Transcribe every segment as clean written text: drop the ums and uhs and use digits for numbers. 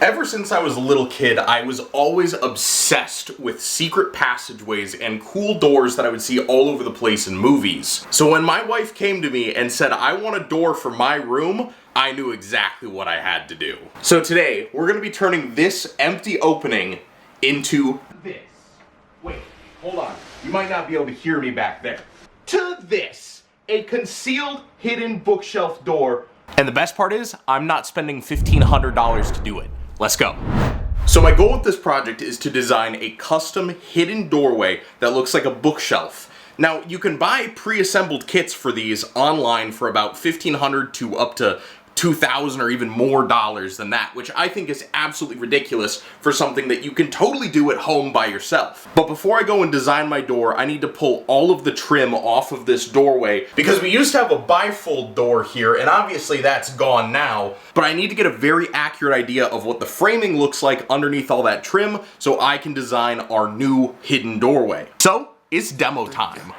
Ever since I was a little kid, I was always obsessed with secret passageways and cool doors that I would see all over the place in movies. So when my wife came to me and said, I want a door for my room, I knew exactly what I had to do. So today, we're gonna be turning this empty opening into this. Wait, hold on. You might not be able to hear me back there. To this, a concealed hidden bookshelf door. And the best part is, I'm not spending $1,500 to do it. Let's go. So my goal with this project is to design a custom hidden doorway that looks like a bookshelf. Now, you can buy pre-assembled kits for these online for about $1,500 to up to $2,000 or even more dollars than that, which I think is absolutely ridiculous for something that you can totally do at home by yourself. But before I go and design my door, I need to pull all of the trim off of this doorway because we used to have a bifold door here, and obviously that's gone now, but I need to get a very accurate idea of what the framing looks like underneath all that trim so I can design our new hidden doorway. So, it's demo time.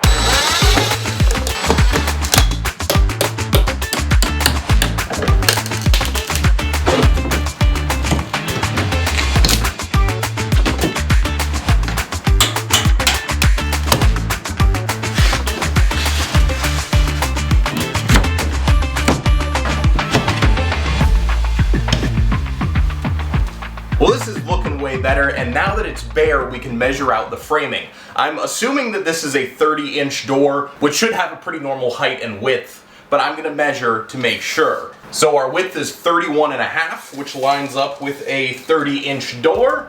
Well, this is looking way better, and now that it's bare, we can measure out the framing. I'm assuming that this is a 30-inch door, which should have a pretty normal height and width, but I'm gonna measure to make sure. So our width is 31.5, which lines up with a 30-inch door,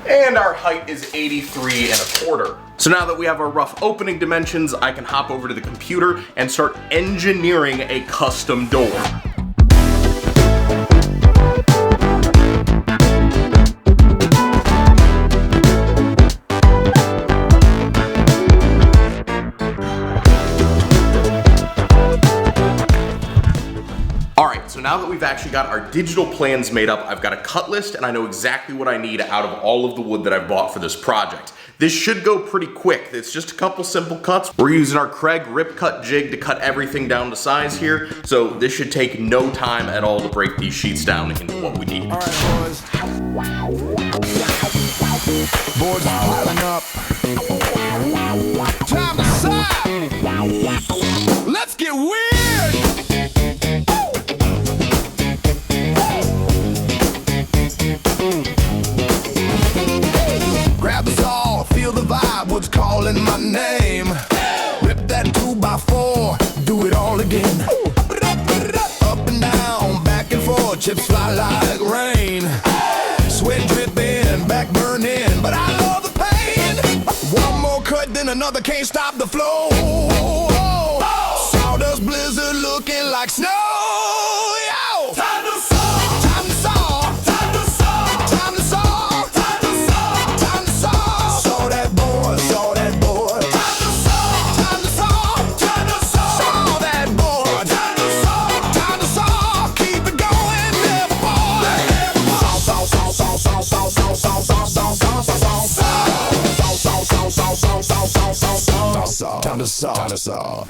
and our height is 83.25. So now that we have our rough opening dimensions, I can hop over to the computer and start engineering a custom door. So now that we've actually got our digital plans made up, I've got a cut list and I know exactly what I need out of all of the wood that I've bought for this project. This should go pretty quick. It's just a couple simple cuts. We're using our Craig rip cut jig to cut everything down to size here, so this should take no time at all to break these sheets down into what we need. All right, boys. Boards piling up. Time to sign. Let's get weird. Grab the saw, feel the vibe, what's calling my name. Rip that 2x4, do it all again. Up and down, back and forth, chips fly like rain. Sweat dripping, back burning, but I love the pain. One more cut, then another, can't stop the flow. Sawdust blizzard looking like snow. Yo! Time to saw, time to saw, time to saw, time to saw, time to saw, time to saw. Saw that board, saw that board. Time to saw, time to saw, time to saw. Saw that board, time to saw, time to saw. Keep it going, never bored. Saw, saw, saw, saw, saw, saw, saw, saw, saw, saw, saw, saw, saw. Time to saw, time to saw.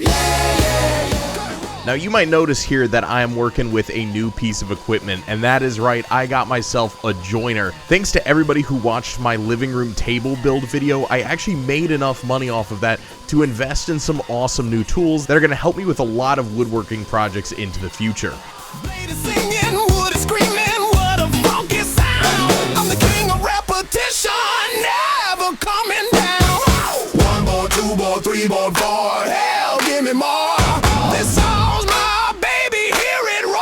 Now you might notice here that I am working with a new piece of equipment, and that is right, I got myself a joiner. Thanks to everybody who watched my living room table build video, I actually made enough money off of that to invest in some awesome new tools that are going to help me with a lot of woodworking projects into the future. Ladies singing, wood is screaming, what a funky sound. I'm the king of repetition, never coming down. 1 board, 2 board, 3 board, 4, hell, give me more. This song's my baby, hear it roar.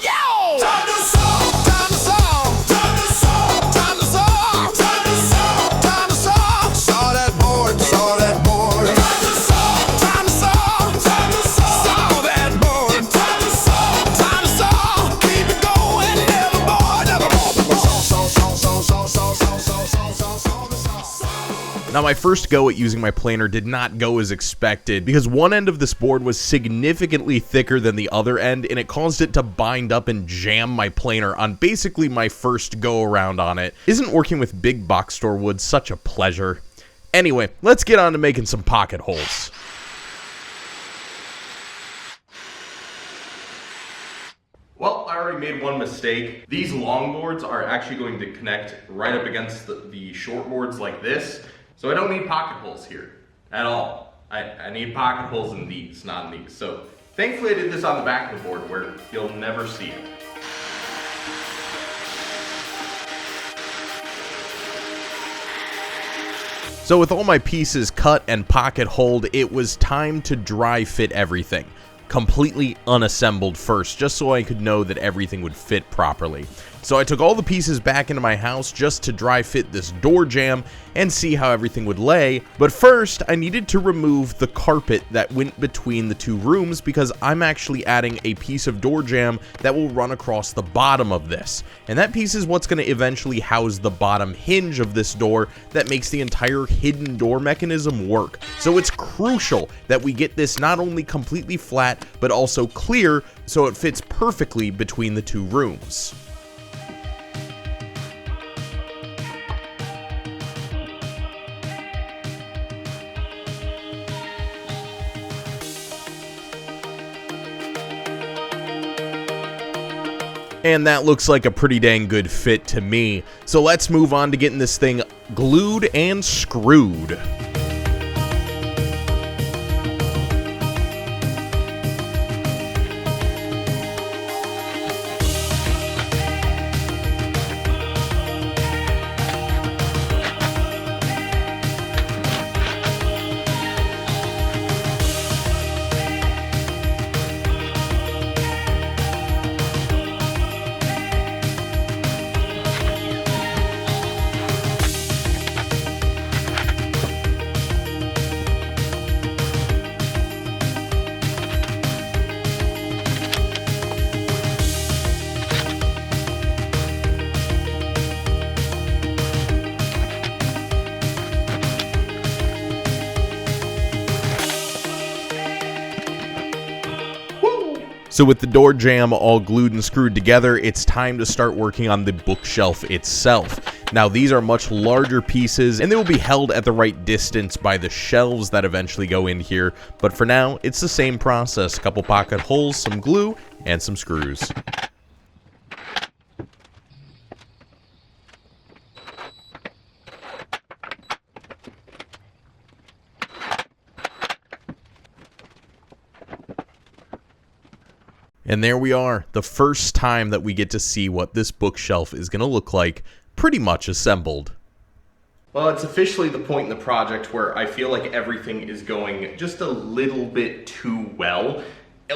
Yo! Time to saw, time to saw, time to saw, time to saw, time to saw, time to saw. Saw that board, saw that board. Time to saw, time to saw, time to saw. Saw that board, time to saw, time to saw. Keep it going, never bored, never bored. Saw, saw, saw, saw, saw, saw, saw, saw, saw, saw, saw, saw. Now my first go at using my planer did not go as expected because one end of this board was significantly thicker than the other end, and it caused it to bind up and jam my planer on basically my first go around on it. Isn't working with big box store wood such a pleasure? Anyway, let's get on to making some pocket holes. Well, I already made one mistake. These long boards are actually going to connect right up against the short boards like this. So I don't need pocket holes here at all. I need pocket holes in these, not in these. So thankfully I did this on the back of the board where you'll never see it. So with all my pieces cut and pocket holed, it was time to dry fit everything. Completely unassembled first, just so I could know that everything would fit properly. So I took all the pieces back into my house just to dry fit this door jamb and see how everything would lay. But first, I needed to remove the carpet that went between the two rooms because I'm actually adding a piece of door jamb that will run across the bottom of this. And that piece is what's going to eventually house the bottom hinge of this door that makes the entire hidden door mechanism work. So it's crucial that we get this not only completely flat, but also clear so it fits perfectly between the two rooms. And that looks like a pretty dang good fit to me. So let's move on to getting this thing glued and screwed. So with the door jamb all glued and screwed together, it's time to start working on the bookshelf itself. Now these are much larger pieces and they will be held at the right distance by the shelves that eventually go in here, but for now it's the same process: a couple pocket holes, some glue, and some screws. And there we are, the first time that we get to see what this bookshelf is going to look like, pretty much assembled. Well, it's officially the point in the project where I feel like everything is going just a little bit too well.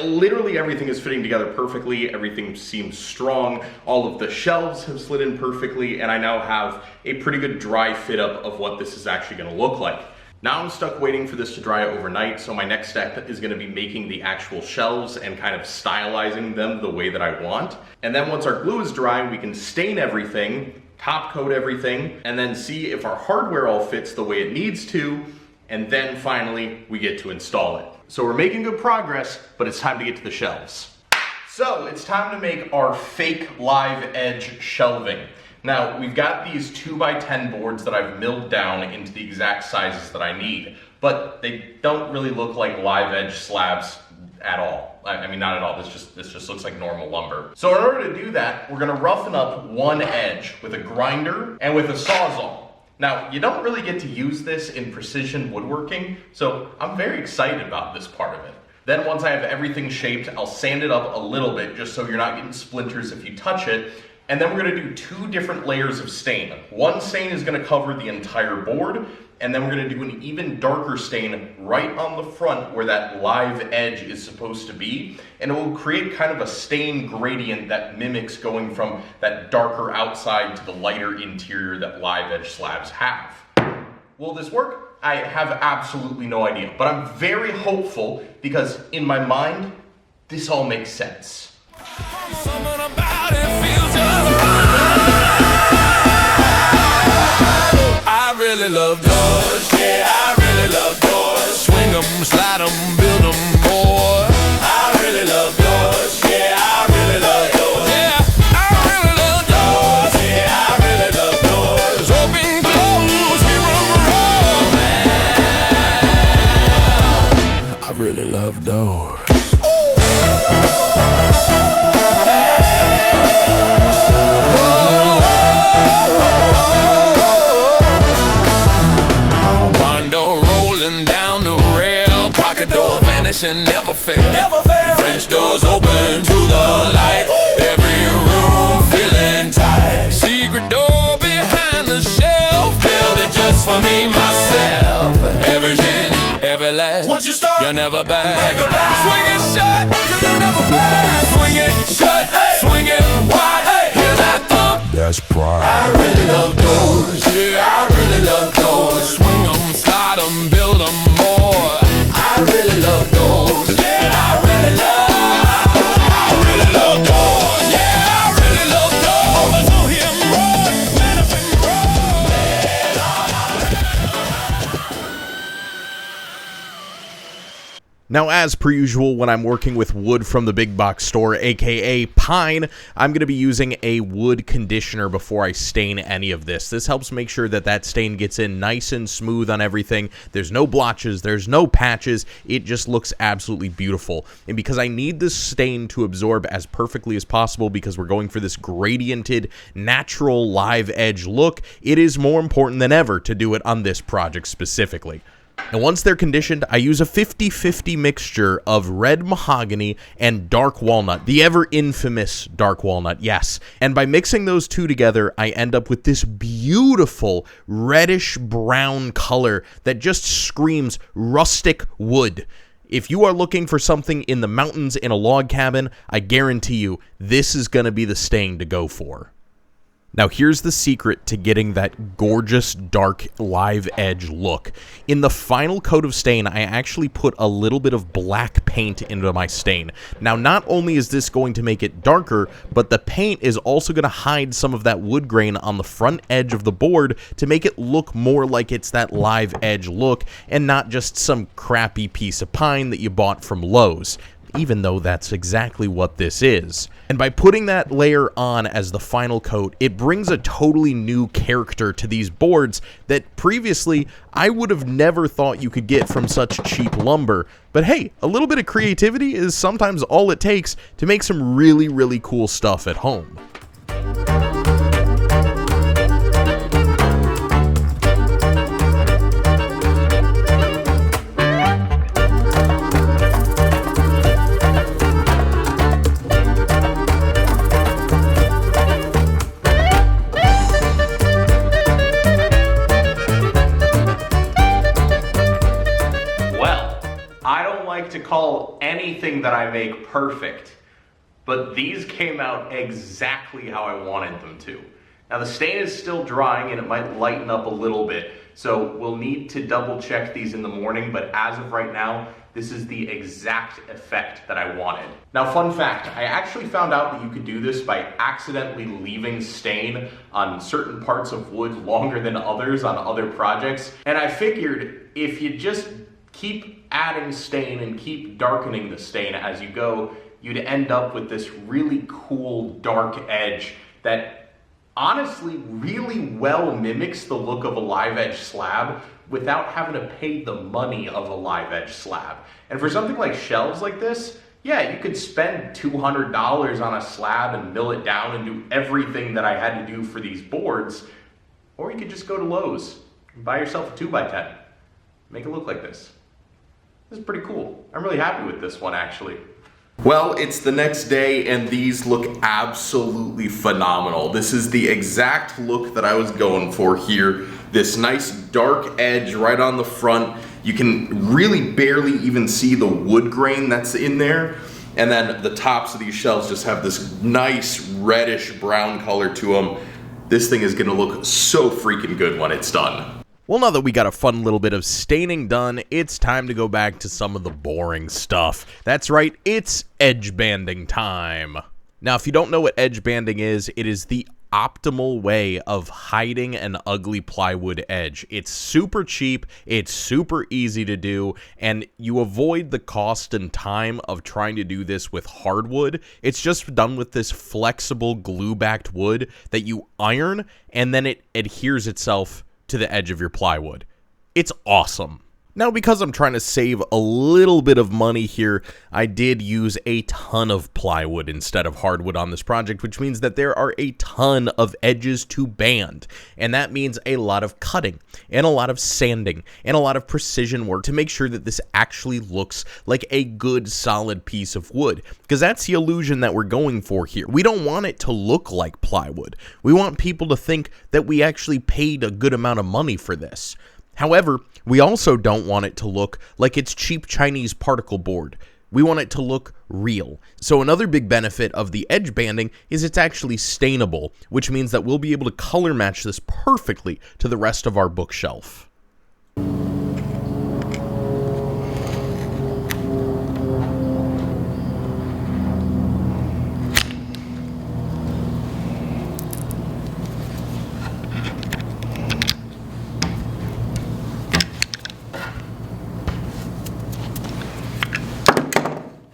Literally everything is fitting together perfectly, everything seems strong, all of the shelves have slid in perfectly, and I now have a pretty good dry fit up of what this is actually going to look like. Now I'm stuck waiting for this to dry overnight, so my next step is going to be making the actual shelves and kind of stylizing them the way that I want. And then once our glue is dry, we can stain everything, top coat everything, and then see if our hardware all fits the way it needs to, and then finally we get to install it. So we're making good progress, but it's time to get to the shelves. So it's time to make our fake live edge shelving. Now, we've got these 2x10 boards that I've milled down into the exact sizes that I need, but they don't really look like live edge slabs at all. I mean, not at all, this just looks like normal lumber. So in order to do that, we're gonna roughen up one edge with a grinder and with a Sawzall. Now, you don't really get to use this in precision woodworking, so I'm very excited about this part of it. Then once I have everything shaped, I'll sand it up a little bit just so you're not getting splinters if you touch it. And then we're gonna do two different layers of stain. One stain is gonna cover the entire board, and then we're gonna do an even darker stain right on the front where that live edge is supposed to be. And it will create kind of a stain gradient that mimics going from that darker outside to the lighter interior that live edge slabs have. Will this work? I have absolutely no idea, but I'm very hopeful because in my mind, this all makes sense. Something about it feels just right. I really love doors, yeah, I really love doors. Swing them, slide them, build them more. I really love doors, yeah, I really love doors. Yeah, I really love doors, yeah, I really love doors. Open, close, give them a roll, man. I really love doors. Demolition never fail. French doors open to the light. Every room feeling tight. Secret door behind the shelf, build it just for me, myself. Every gin, every last. Once you start, you're never back. Swing it shut, you're never back. Swing it shut, swing it wide. Hear that thump? That's pride. I really love doors. Yeah, I really love doors. Swing them, slide them, build them more. I really love doors. Yeah, I really love doors. Yeah, I really love doors. So hear 'em roar, let 'em roar. Now, as per usual, when I'm working with wood from the big box store, aka pine, I'm going to be using a wood conditioner before I stain any of this. This helps make sure that that stain gets in nice and smooth on everything. There's no blotches, there's no patches, it just looks absolutely beautiful. And because I need this stain to absorb as perfectly as possible, because we're going for this gradiented, natural live edge look, it is more important than ever to do it on this project specifically. And once they're conditioned, I use a 50-50 mixture of red mahogany and dark walnut, the ever infamous dark walnut, yes. And by mixing those two together, I end up with this beautiful reddish brown color that just screams rustic wood. If you are looking for something in the mountains in a log cabin, I guarantee you this is going to be the stain to go for. Now here's the secret to getting that gorgeous dark live edge look. In the final coat of stain, I actually put a little bit of black paint into my stain. Now not only is this going to make it darker, but the paint is also going to hide some of that wood grain on the front edge of the board to make it look more like it's that live edge look and not just some crappy piece of pine that you bought from Lowe's, even though that's exactly what this is. And by putting that layer on as the final coat, it brings a totally new character to these boards that previously I would have never thought you could get from such cheap lumber. But hey, a little bit of creativity is sometimes all it takes to make some really, really cool stuff at home. To call anything that I make perfect, but these came out exactly how I wanted them to. Now the stain is still drying and it might lighten up a little bit, so we'll need to double check these in the morning, but as of right now, this is the exact effect that I wanted. Now fun fact, I actually found out that you could do this by accidentally leaving stain on certain parts of wood longer than others on other projects, and I figured if you just keep adding stain and keep darkening the stain as you go, you'd end up with this really cool dark edge that honestly really well mimics the look of a live edge slab without having to pay the money of a live edge slab. And for something like shelves like this, yeah, you could spend $200 on a slab and mill it down and do everything that I had to do for these boards, or you could just go to Lowe's and buy yourself a 2x10. Make it look like this. This is pretty cool. I'm really happy with this one, actually. Well, it's the next day and these look absolutely phenomenal. This is the exact look that I was going for here. This nice dark edge right on the front. You can really barely even see the wood grain that's in there. And then the tops of these shelves just have this nice reddish brown color to them. This thing is gonna look so freaking good when it's done. Well, now that we got a fun little bit of staining done, it's time to go back to some of the boring stuff. That's right, it's edge banding time. Now, if you don't know what edge banding is, it is the optimal way of hiding an ugly plywood edge. It's super cheap, it's super easy to do, and you avoid the cost and time of trying to do this with hardwood. It's just done with this flexible glue-backed wood that you iron, and then it adheres itself to the edge of your plywood. It's awesome. Now, because I'm trying to save a little bit of money here, I did use a ton of plywood instead of hardwood on this project, which means that there are a ton of edges to band. And that means a lot of cutting, and a lot of sanding, and a lot of precision work to make sure that this actually looks like a good, solid piece of wood. Because that's the illusion that we're going for here. We don't want it to look like plywood. We want people to think that we actually paid a good amount of money for this. However, we also don't want it to look like it's cheap Chinese particle board. We want it to look real. So another big benefit of the edge banding is it's actually stainable, which means that we'll be able to color match this perfectly to the rest of our bookshelf.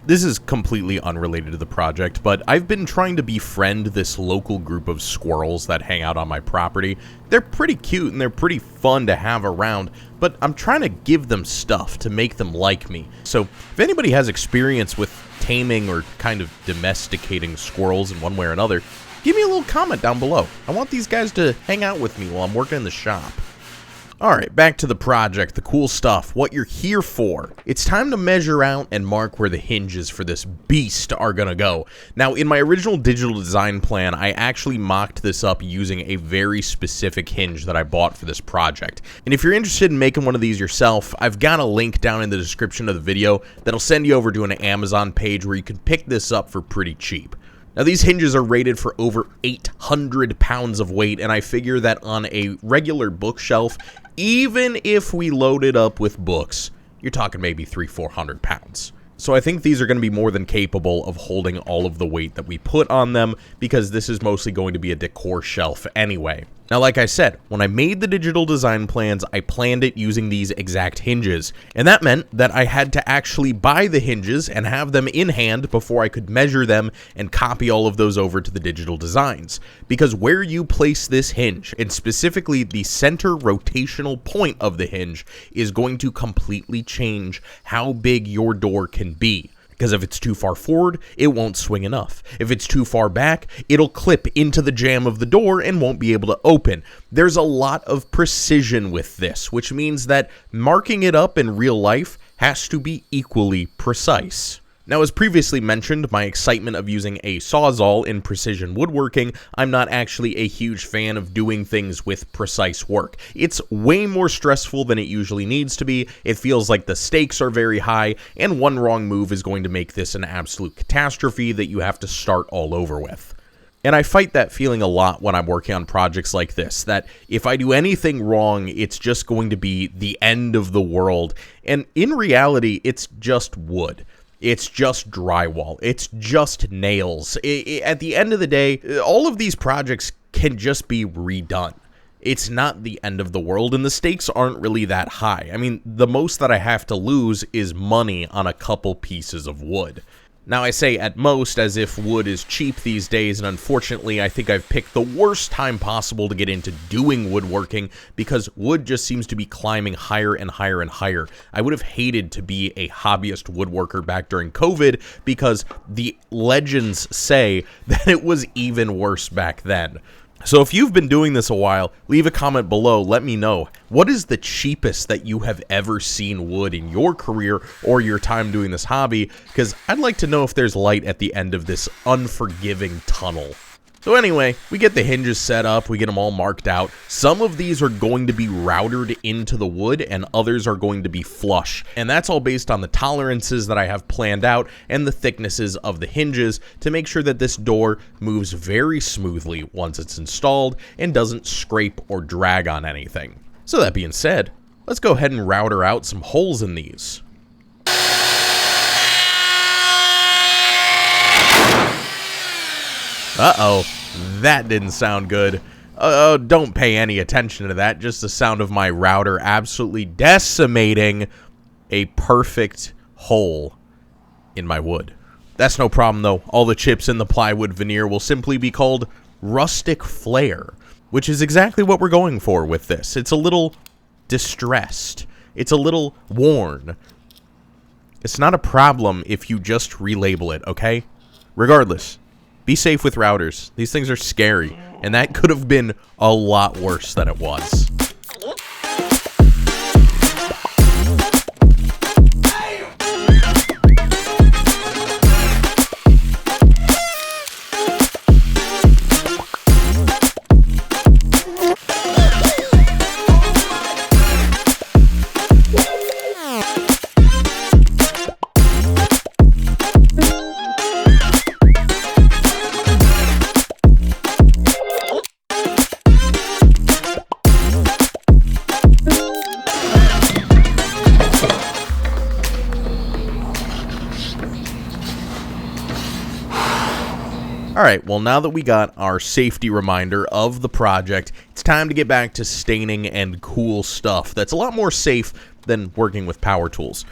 This is completely unrelated to the project, but I've been trying to befriend this local group of squirrels that hang out on my property. They're pretty cute and they're pretty fun to have around, but I'm trying to give them stuff to make them like me. So if anybody has experience with taming or kind of domesticating squirrels in one way or another, give me a little comment down below. I want these guys to hang out with me while I'm working in the shop. Alright, back to the project, the cool stuff, what you're here for. It's time to measure out and mark where the hinges for this beast are gonna go. Now, in my original digital design plan, I actually mocked this up using a very specific hinge that I bought for this project. And if you're interested in making one of these yourself, I've got a link down in the description of the video that'll send you over to an Amazon page where you can pick this up for pretty cheap. Now, these hinges are rated for over 800 pounds of weight, and I figure that on a regular bookshelf, even if we load it up with books, you're talking maybe 300-400 pounds. So I think these are going to be more than capable of holding all of the weight that we put on them, because this is mostly going to be a decor shelf anyway. Now, like I said, when I made the digital design plans, I planned it using these exact hinges, and that meant that I had to actually buy the hinges and have them in hand before I could measure them and copy all of those over to the digital designs. Because where you place this hinge, and specifically the center rotational point of the hinge, is going to completely change how big your door can be. Because if it's too far forward, it won't swing enough. If it's too far back, it'll clip into the jamb of the door and won't be able to open. There's a lot of precision with this, which means that marking it up in real life has to be equally precise. Now, as previously mentioned, my excitement of using a Sawzall in precision woodworking, I'm not actually a huge fan of doing things with precise work. It's way more stressful than it usually needs to be, it feels like the stakes are very high, and one wrong move is going to make this an absolute catastrophe that you have to start all over with. And I fight that feeling a lot when I'm working on projects like this, that if I do anything wrong, it's just going to be the end of the world, and in reality, it's just wood. It's just drywall. It's just nails. At the end of the day, all of these projects can just be redone. It's not the end of the world, and the stakes aren't really that high. I mean, the most that I have to lose is money on a couple pieces of wood. Now, I say at most as if wood is cheap these days, and unfortunately, I think I've picked the worst time possible to get into doing woodworking, because wood just seems to be climbing higher and higher and higher. I would have hated to be a hobbyist woodworker back during COVID, because the legends say that it was even worse back then. So if you've been doing this a while, leave a comment below, let me know. What is the cheapest that you have ever seen wood in your career or your time doing this hobby? Because I'd like to know if there's light at the end of this unforgiving tunnel. So anyway, we get the hinges set up, we get them all marked out. Some of these are going to be routed into the wood and others are going to be flush. And that's all based on the tolerances that I have planned out and the thicknesses of the hinges to make sure that this door moves very smoothly once it's installed and doesn't scrape or drag on anything. So that being said, let's go ahead and router out some holes in these. Uh-oh, that didn't sound good. Don't pay any attention to that, just the sound of my router absolutely decimating a perfect hole in my wood. That's no problem though, all the chips in the plywood veneer will simply be called rustic flair, which is exactly what we're going for with this. It's a little distressed. It's a little worn. It's not a problem if you just relabel it, okay? Regardless, be safe with routers. These things are scary, and that could have been a lot worse than it was. Alright, well now that we got our safety reminder of the project, it's time to get back to staining and cool stuff that's a lot more safe than working with power tools.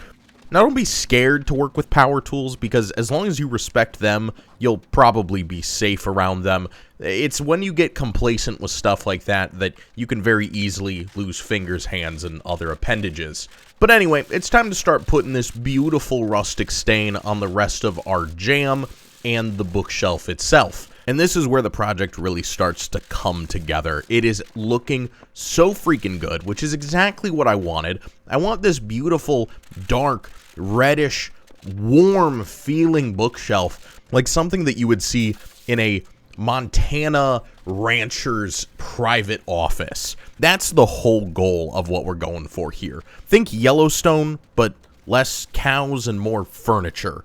Now don't be scared to work with power tools, because as long as you respect them, you'll probably be safe around them. It's when you get complacent with stuff like that that you can very easily lose fingers, hands, and other appendages. But anyway, it's time to start putting this beautiful rustic stain on the rest of our jam and the bookshelf itself. And this is where the project really starts to come together. It is looking so freaking good, which is exactly what I wanted. I want this beautiful, dark, reddish, warm feeling bookshelf, like something that you would see in a Montana rancher's private office. That's the whole goal of what we're going for here. Think Yellowstone, but less cows and more furniture.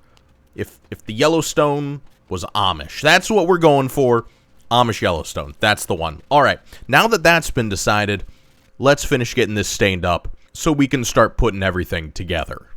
If the Yellowstone was Amish, that's what we're going for. Amish Yellowstone, that's the one. All right, now that that's been decided, let's finish getting this stained up so we can start putting everything together.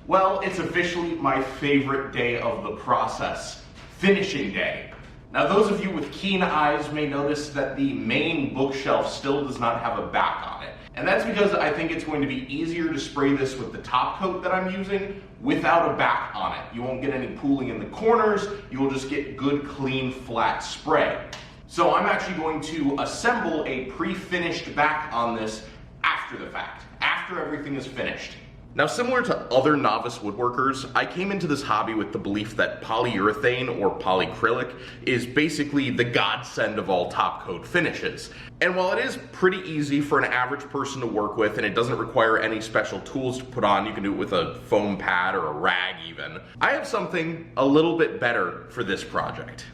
Well, it's officially my favorite day of the process. Finishing day. Now those of you with keen eyes may notice that the main bookshelf still does not have a back on it. And that's because I think it's going to be easier to spray this with the top coat that I'm using without a back on it. You won't get any pooling in the corners, you will just get good, clean, flat spray. So I'm actually going to assemble a pre-finished back on this after the fact, after everything is finished. Now, similar to other novice woodworkers, I came into this hobby with the belief that polyurethane or polyacrylic is basically the godsend of all top coat finishes. And while it is pretty easy for an average person to work with and it doesn't require any special tools to put on, you can do it with a foam pad or a rag even, I have something a little bit better for this project.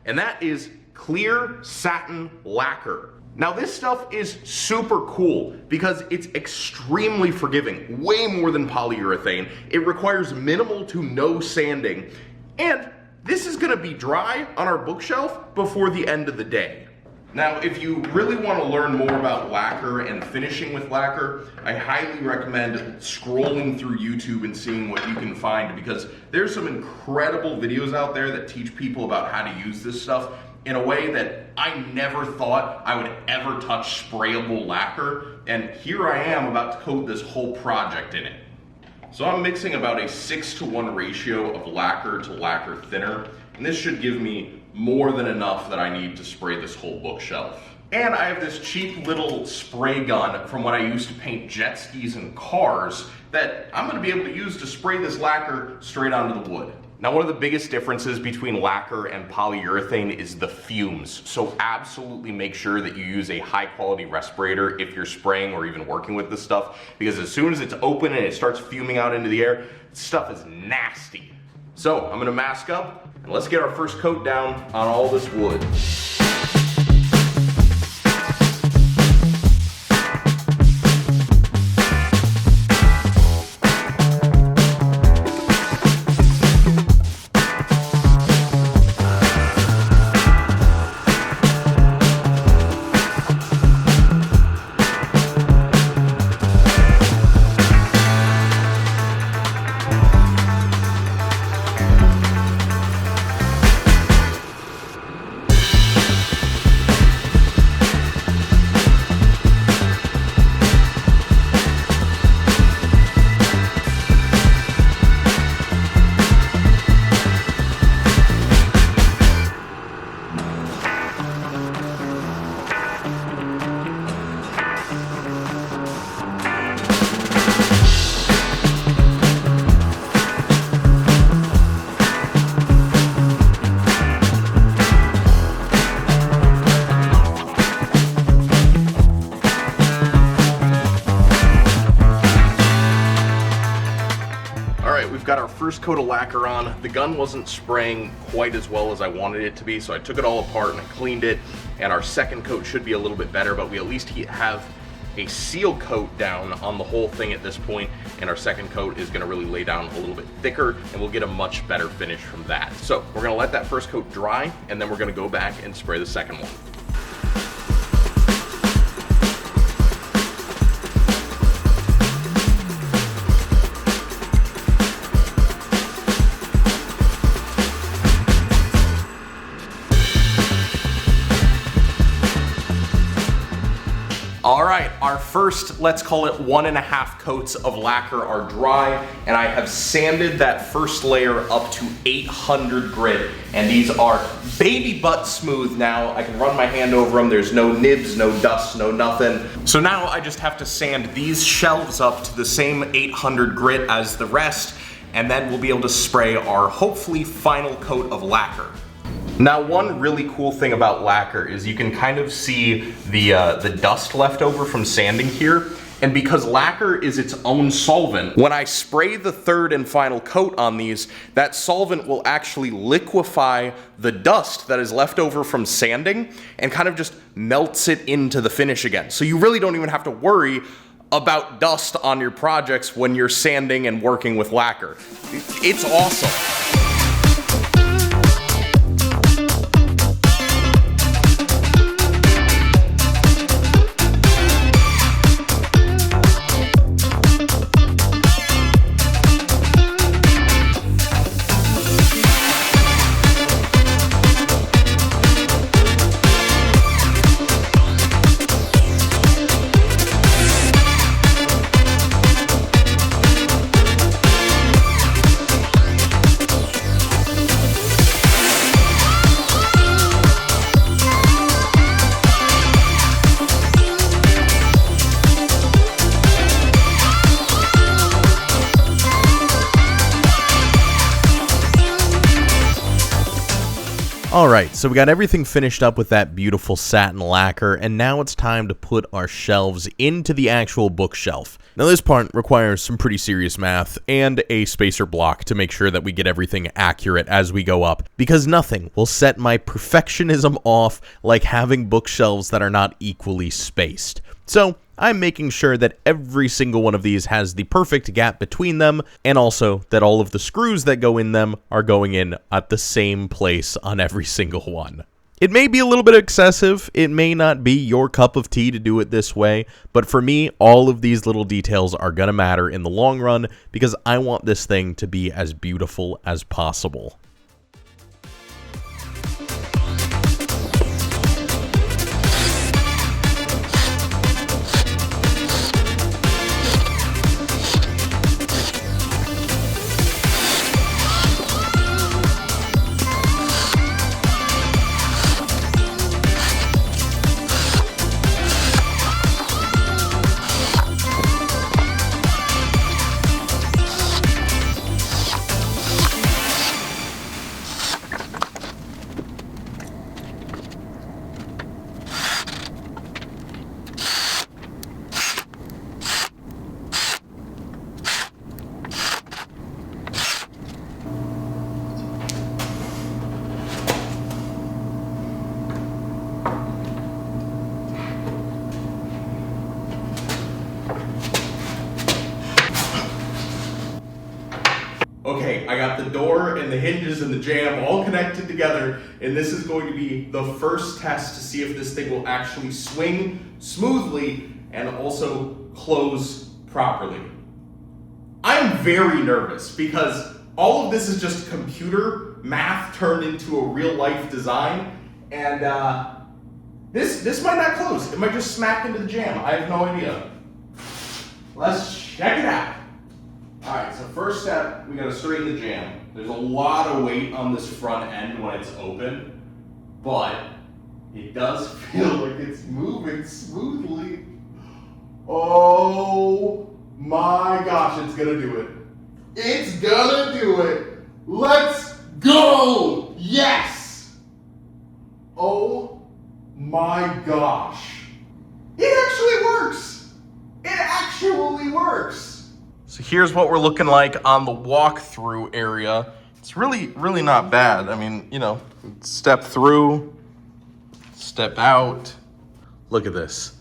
And that is clear satin lacquer. Now this stuff is super cool because it's extremely forgiving, way more than polyurethane. It requires minimal to no sanding, and this is gonna be dry on our bookshelf before the end of the day. Now, if you really want to learn more about lacquer and finishing with lacquer, I highly recommend scrolling through YouTube and seeing what you can find, because there's some incredible videos out there that teach people about how to use this stuff in a way that I never thought I would ever touch sprayable lacquer, and here I am about to coat this whole project in it. So I'm mixing about a 6-to-1 ratio of lacquer to lacquer thinner, and this should give me more than enough that I need to spray this whole bookshelf. And I have this cheap little spray gun from when I used to paint jet skis and cars that I'm gonna be able to use to spray this lacquer straight onto the wood. Now, one of the biggest differences between lacquer and polyurethane is the fumes. So absolutely make sure that you use a high quality respirator if you're spraying or even working with this stuff, because as soon as it's open and it starts fuming out into the air, this stuff is nasty. So I'm gonna mask up and let's get our first coat down on all this wood. first coat of lacquer on. The gun wasn't spraying quite as well as I wanted it to be, so I took it all apart and I cleaned it, and our second coat should be a little bit better, but we at least have a seal coat down on the whole thing at this point, and our second coat is gonna really lay down a little bit thicker, and we'll get a much better finish from that. So we're gonna let that first coat dry, and then we're gonna go back and spray the second one. All right, our first, let's call it 1.5 coats of lacquer are dry, and I have sanded that first layer up to 800 grit, and these are baby butt smooth now. I can run my hand over them. There's no nibs, no dust, no nothing. So now I just have to sand these shelves up to the same 800 grit as the rest, and then we'll be able to spray our hopefully final coat of lacquer. Now, one really cool thing about lacquer is you can kind of see the dust left over from sanding here. And because lacquer is its own solvent, when I spray the third and final coat on these, that solvent will actually liquefy the dust that is left over from sanding and kind of just melts it into the finish again. So you really don't even have to worry about dust on your projects when you're sanding and working with lacquer. It's awesome. Alright, so we got everything finished up with that beautiful satin lacquer, and now it's time to put our shelves into the actual bookshelf. Now this part requires some pretty serious math and a spacer block to make sure that we get everything accurate as we go up, because nothing will set my perfectionism off like having bookshelves that are not equally spaced. So I'm making sure that every single one of these has the perfect gap between them, and also that all of the screws that go in them are going in at the same place on every single one. It may be a little bit excessive, it may not be your cup of tea to do it this way, but for me, all of these little details are gonna matter in the long run because I want this thing to be as beautiful as possible. Okay, I got the door and the hinges and the jamb all connected together, and this is going to be the first test to see if this thing will actually swing smoothly and also close properly. I'm very nervous because all of this is just computer math turned into a real life design, and this might not close. It might just smack into the jamb. I have no idea. Let's check it out. All right, so first step, we gotta straighten the jamb. There's a lot of weight on this front end when it's open, but it does feel like it's moving smoothly. Oh my gosh, it's gonna do it. It's gonna do it. Let's go! Yes! Oh my gosh. It actually works. It actually works. So here's what we're looking like on the walkthrough area. It's really not bad. I mean, you know, step through, step out. Look at this.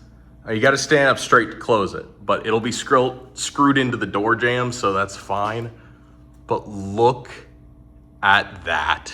You got to stand up straight to close it, but it'll be screwed into the door jamb, so that's fine. But look at that.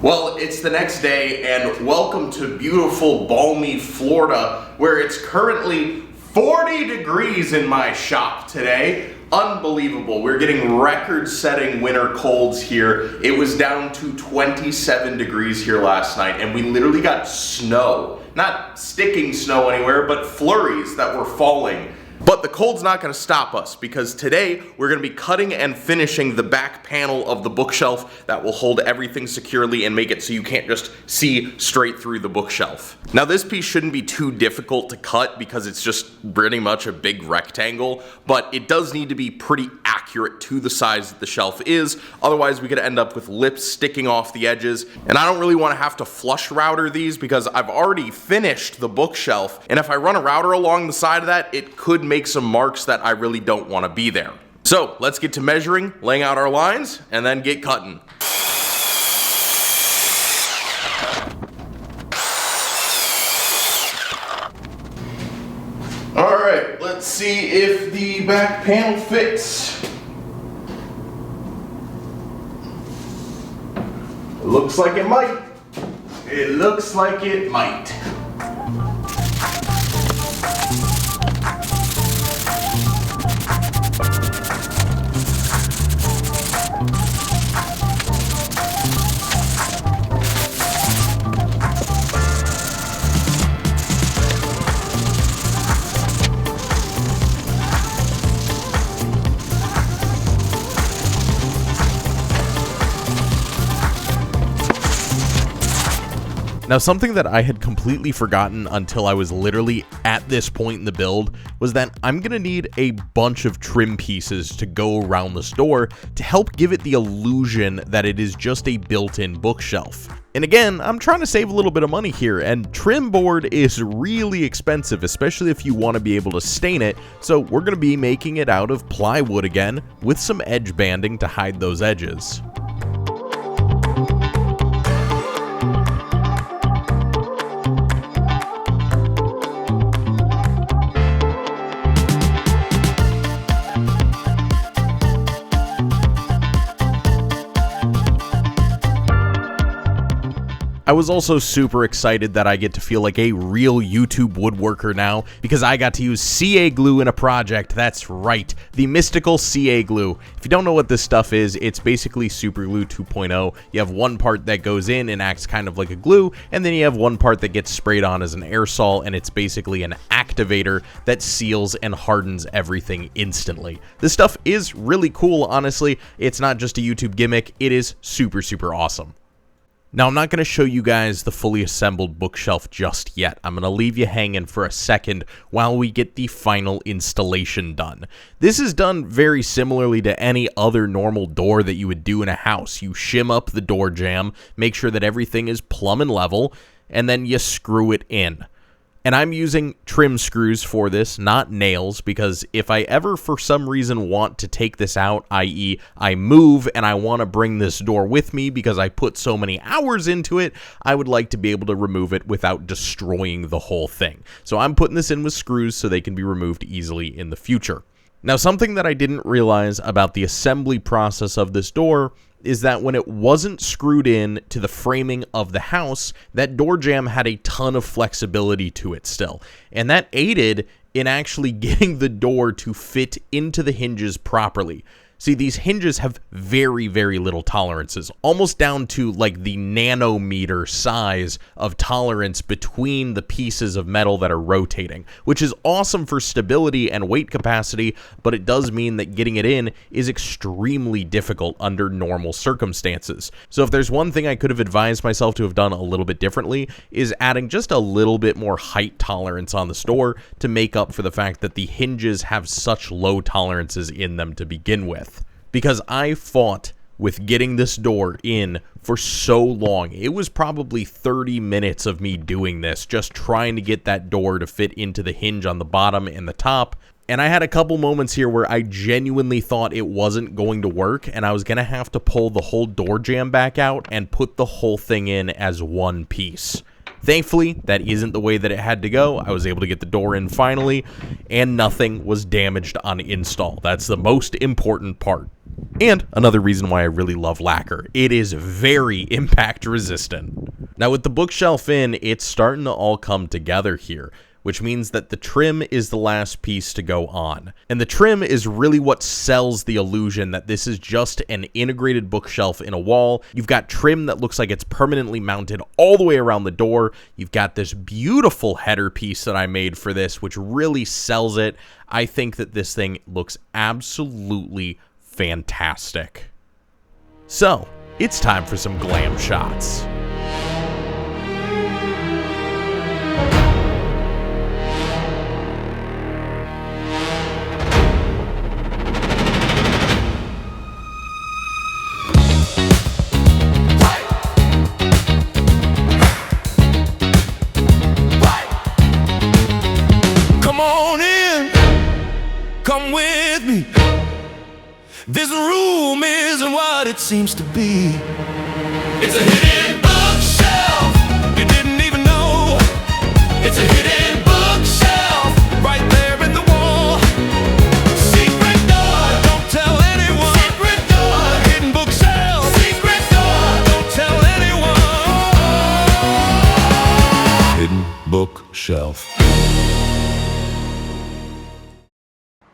Well, it's the next day, and welcome to beautiful, balmy Florida, where it's currently 40 degrees in my shop today. Unbelievable. We're getting record-setting winter colds here. It was down to 27 degrees here last night, and we literally got snow. Not sticking snow anywhere, but flurries that were falling. But the cold's not going to stop us, because today we're going to be cutting and finishing the back panel of the bookshelf that will hold everything securely and make it so you can't just see straight through the bookshelf. Now this piece shouldn't be too difficult to cut because it's just pretty much a big rectangle, but it does need to be pretty accurate to the size that the shelf is, otherwise we could end up with lips sticking off the edges. And I don't really want to have to flush router these because I've already finished the bookshelf, and if I run a router along the side of that, it could make some marks that I really don't want to be there. So let's get to measuring, laying out our lines, and then get cutting. All right, let's see if the back panel fits. It looks like it might. It looks like it might. Now, something that I had completely forgotten until I was literally at this point in the build was that I'm going to need a bunch of trim pieces to go around this door to help give it the illusion that it is just a built-in bookshelf. And again, I'm trying to save a little bit of money here, and trim board is really expensive, especially if you want to be able to stain it, so we're going to be making it out of plywood again with some edge banding to hide those edges. I was also super excited that I get to feel like a real YouTube woodworker now because I got to use CA glue in a project. That's right, the mystical CA glue. If you don't know what this stuff is, it's basically super glue 2.0. You have one part that goes in and acts kind of like a glue, and then you have one part that gets sprayed on as an aerosol, and it's basically an activator that seals and hardens everything instantly. This stuff is really cool, honestly. It's not just a YouTube gimmick, it is super awesome. Now, I'm not going to show you guys the fully assembled bookshelf just yet. I'm going to leave you hanging for a second while we get the final installation done. This is done very similarly to any other normal door that you would do in a house. You shim up the door jamb, make sure that everything is plumb and level, and then you screw it in. And I'm using trim screws for this, not nails, because if I ever for some reason want to take this out, i.e. I move and I want to bring this door with me because I put so many hours into it, I would like to be able to remove it without destroying the whole thing. So I'm putting this in with screws so they can be removed easily in the future. Now, something that I didn't realize about the assembly process of this door is that when it wasn't screwed in to the framing of the house, that door jamb had a ton of flexibility to it still. And that aided in actually getting the door to fit into the hinges properly. See, these hinges have very little tolerances, almost down to like the nanometer size of tolerance between the pieces of metal that are rotating, which is awesome for stability and weight capacity, but it does mean that getting it in is extremely difficult under normal circumstances. So if there's one thing I could have advised myself to have done a little bit differently, is adding just a little bit more height tolerance on the door to make up for the fact that the hinges have such low tolerances in them to begin with. Because I fought with getting this door in for so long. It was probably 30 minutes of me doing this, just trying to get that door to fit into the hinge on the bottom and the top. And I had a couple moments here where I genuinely thought it wasn't going to work, and I was going to have to pull the whole door jamb back out and put the whole thing in as one piece. Thankfully, that isn't the way that it had to go. I was able to get the door in finally, and nothing was damaged on install. That's the most important part. And another reason why I really love Lacquer. It is very impact resistant. Now with the bookshelf in, it's starting to all come together here, which means that the trim is the last piece to go on. And the trim is really what sells the illusion that this is just an integrated bookshelf in a wall. You've got trim that looks like it's permanently mounted all the way around the door. You've got this beautiful header piece that I made for this, which really sells it. I think that this thing looks absolutely fantastic. So, it's time for some glam shots. Come with me. This room isn't what it seems to be. It's a hidden bookshelf. You didn't even know. It's a hidden bookshelf right there in the wall. Secret door, don't tell anyone. Secret door, hidden bookshelf. Secret door, don't tell anyone. Hidden bookshelf.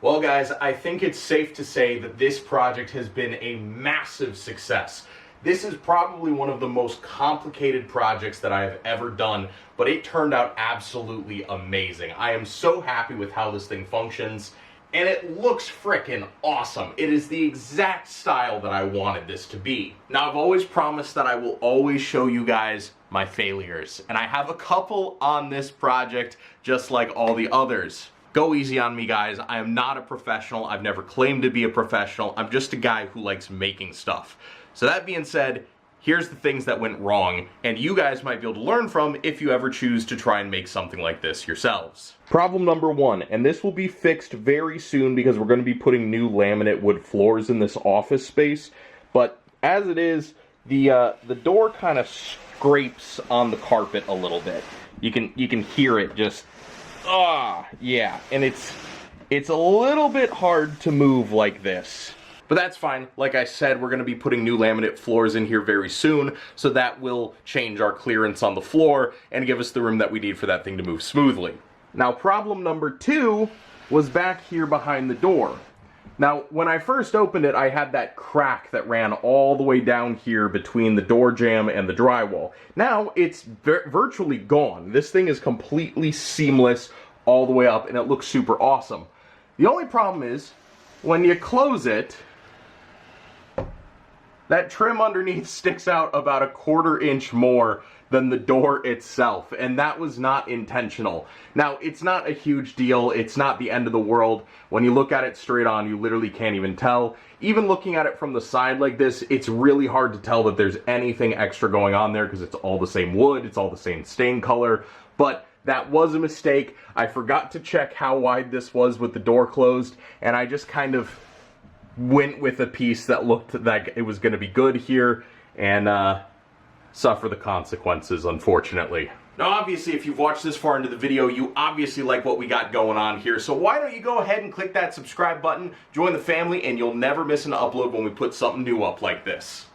Well guys, I think it's safe to say that this project has been a massive success. This is probably one of the most complicated projects that I have ever done, but it turned out absolutely amazing. I am so happy with how this thing functions, and it looks frickin' awesome. It is the exact style that I wanted this to be. Now, I've always promised that I will always show you guys my failures, and I have a couple on this project, just like all the others. Go easy on me, guys. I am not a professional. I've never claimed to be a professional. I'm just a guy who likes making stuff. So that being said, here's the things that went wrong, and you guys might be able to learn from if you ever choose to try and make something like this yourselves. Problem number one, and this will be fixed very soon because we're going to be putting new laminate wood floors in this office space, but as it is, the door kind of scrapes on the carpet a little bit. You can hear it just... yeah, and it's a little bit hard to move like this. But that's fine. Like I said, we're going to be putting new laminate floors in here very soon, so that will change our clearance on the floor and give us the room that we need for that thing to move smoothly. Now, problem number two was back here behind the door. Now, when I first opened it, I had that crack that ran all the way down here between the door jamb and the drywall. Now, it's virtually gone. This thing is completely seamless all the way up, and it looks super awesome. The only problem is, when you close it, that trim underneath sticks out about a 1/4 inch more than the door itself, and that was not intentional. Now, it's not a huge deal, it's not the end of the world. When you look at it straight on, you literally can't even tell. Even looking at it from the side like this, it's really hard to tell that there's anything extra going on there because it's all the same wood, it's all the same stain color, but that was a mistake. I forgot to check how wide this was with the door closed, and I just kind of went with a piece that looked like it was going to be good here, and suffer the consequences, unfortunately. Now, obviously, if you've watched this far into the video, you obviously like what we got going on here, so why don't you go ahead and click that subscribe button, join the family, and you'll never miss an upload when we put something new up like this.